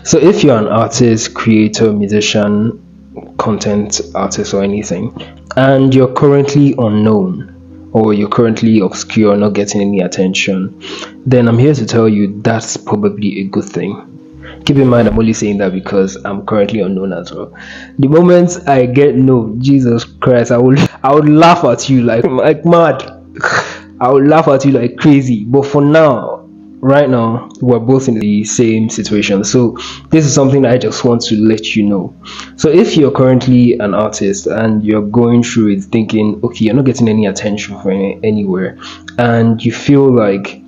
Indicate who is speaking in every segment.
Speaker 1: So if you're an artist, creator, musician, content artist, or anything, and you're currently unknown or you're currently obscure, not getting any attention, then I'm here to tell you that's probably a good thing. Keep in mind, I'm only saying that because I'm currently unknown as well. The moment I get known, Jesus Christ, I would laugh at you like mad. I would laugh at you like crazy. But for now, right now, we're both in the same situation. So this is something I just want to let you know. So if you're currently an artist and you're going through it thinking, okay, you're not getting any attention from anywhere, and you feel like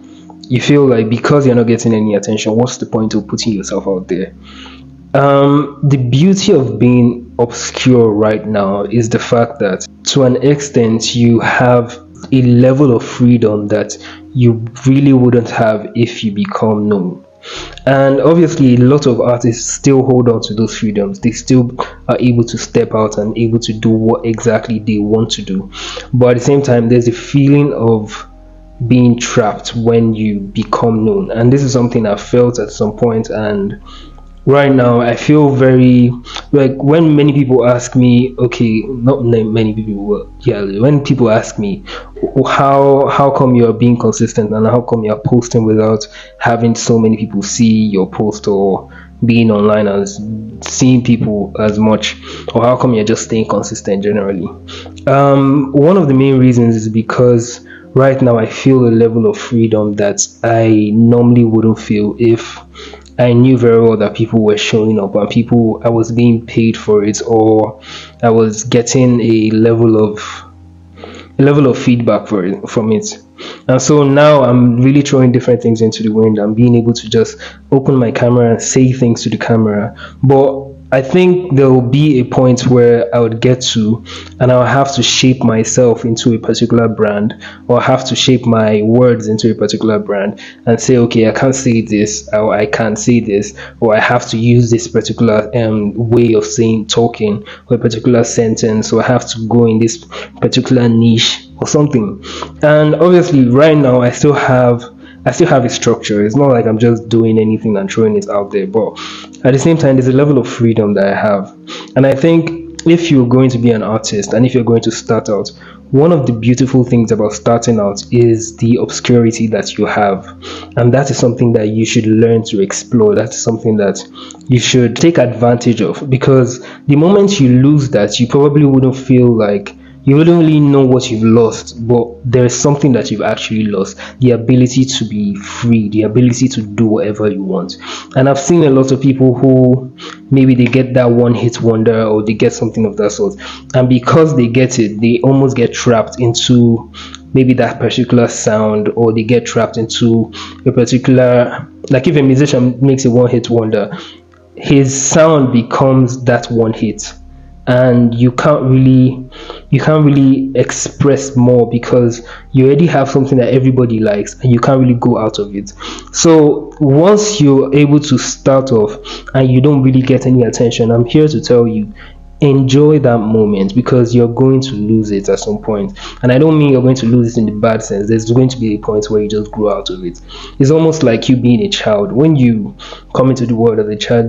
Speaker 1: because you're not getting any attention, what's the point of putting yourself out there? The beauty of being obscure right now is the fact that to an extent you have a level of freedom that you really wouldn't have if you become known. And obviously, a lot of artists still hold on to those freedoms. They still are able to step out and able to do what exactly they want to do. But at the same time, there's a feeling of being trapped when you become known. And this is something I felt at some point, and right now I feel very like when many people ask me, okay, not many people, but yeah, when people ask me how come you're being consistent and how come you're posting without having so many people see your post or being online as seeing people as much, or how come you're just staying consistent generally, one of the main reasons is because right now I feel a level of freedom that I normally wouldn't feel if I knew very well that people were showing up and people I was being paid for it, or I was getting a level of feedback from it. And so now I'm really throwing different things into the wind. I'm being able to just open my camera and say things to the camera. But I think there will be a point where I would get to, and I'll have to shape myself into a particular brand, or have to shape my words into a particular brand and say, okay, I can't say this, or I can't say this, or I have to use this particular way of talking, or a particular sentence, or I have to go in this particular niche or something. And obviously, right now, I still have a structure. It's not like I'm just doing anything and throwing it out there. But at the same time, there's a level of freedom that I have. And I think if you're going to be an artist and if you're going to start out, one of the beautiful things about starting out is the obscurity that you have. And that is something that you should learn to explore. That's something that you should take advantage of, because the moment you lose that, you probably wouldn't feel like you wouldn't really know what you've lost, but there is something that you've actually lost: the ability to be free, the ability to do whatever you want. And I've seen a lot of people who maybe they get that one hit wonder or they get something of that sort, and because they get it, they almost get trapped into maybe that particular sound, or they get trapped into a particular, like if a musician makes a one hit wonder, his sound becomes that one hit, and you can't really express more because you already have something that everybody likes and you can't really go out of it. So once you're able to start off and you don't really get any attention, I'm here to tell you, enjoy that moment, because you're going to lose it at some point. And I don't mean you're going to lose it in the bad sense. There's going to be a point where you just grow out of it. It's almost like you being a child. When you come into the world as a child,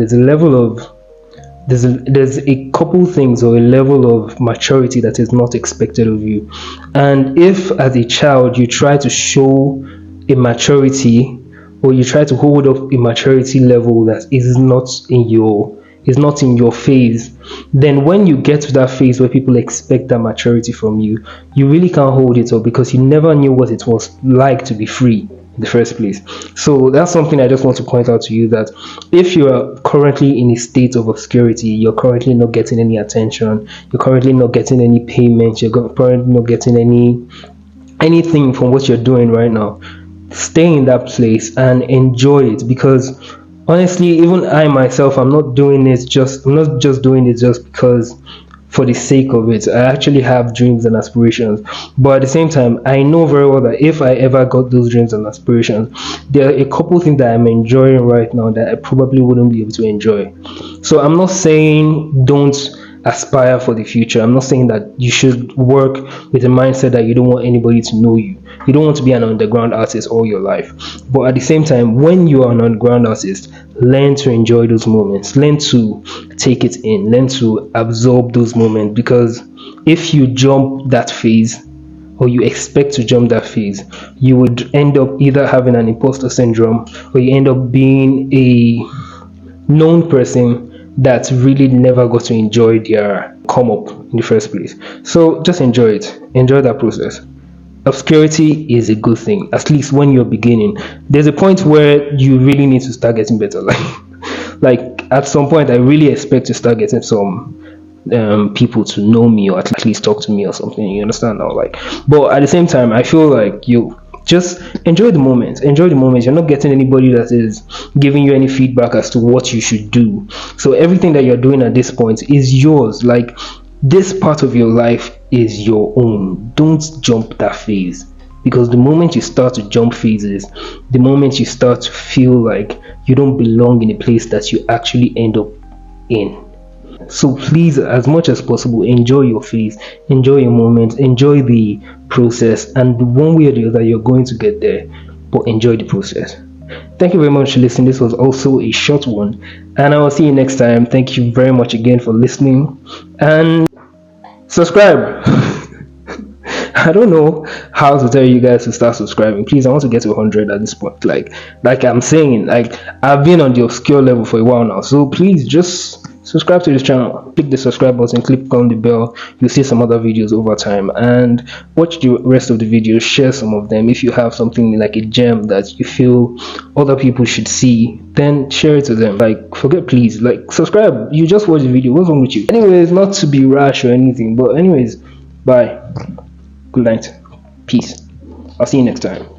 Speaker 1: there's a couple things or a level of maturity that is not expected of you. And if as a child you try to show immaturity, or you try to hold up a maturity level that is not in your phase, then when you get to that phase where people expect that maturity from you, you really can't hold it up because you never knew what it was like to be free in the first place. So that's something I just want to point out to you, that if you are currently in a state of obscurity, you're currently not getting any attention, you're currently not getting any payment, currently not getting anything from what you're doing right now, stay in that place and enjoy it. Because honestly, even I myself, I'm not just doing it just because for the sake of it. I actually have dreams and aspirations, but at the same time, I know very well that if I ever got those dreams and aspirations, there are a couple things that I'm enjoying right now that I probably wouldn't be able to enjoy. So I'm not saying don't aspire for the future. I'm not saying that you should work with a mindset that you don't want anybody to know you. You don't want to be an underground artist all your life. But at the same time, when you are an underground artist, learn to enjoy those moments. Learn to take it in. Learn to absorb those moments. Because if you jump that phase, or you expect to jump that phase, you would end up either having an imposter syndrome, or you end up being a known person that really never got to enjoy their come up in the first place. So just enjoy it. Enjoy that process. Obscurity is a good thing, at least when you're beginning. There's a point where you really need to start getting better. Like at some point, I really expect to start getting some people to know me, or at least talk to me or something. You understand now? Like, but at the same time, I feel like you just enjoy the moment. Enjoy the moment. You're not getting anybody that is giving you any feedback as to what you should do. So everything that you're doing at this point is yours. Like, this part of your life is your own. Don't jump that phase, because the moment you start to jump phases, the moment you start to feel like you don't belong in a place that you actually end up in. So please, as much as possible, enjoy your phase, enjoy your moment, enjoy the process, and one way or the other you're going to get there, but enjoy the process. Thank you very much for listening. This was also a short one, and I will see you next time. Thank you very much again for listening, and subscribe. I don't know how to tell you guys to start subscribing. Please, I want to get to 100 at this point. Like I'm saying, like I've been on the obscure level for a while now. So please just subscribe to this channel. Click the subscribe button, click on the bell. You'll see some other videos over time, and watch the rest of the videos. Share some of them. If you have something like a gem that you feel other people should see, then share it to them. Like, please, like, subscribe. You just watch the video. What's wrong with you? Anyways, not to be rash or anything, but anyways, bye. Good night. Peace. I'll see you next time.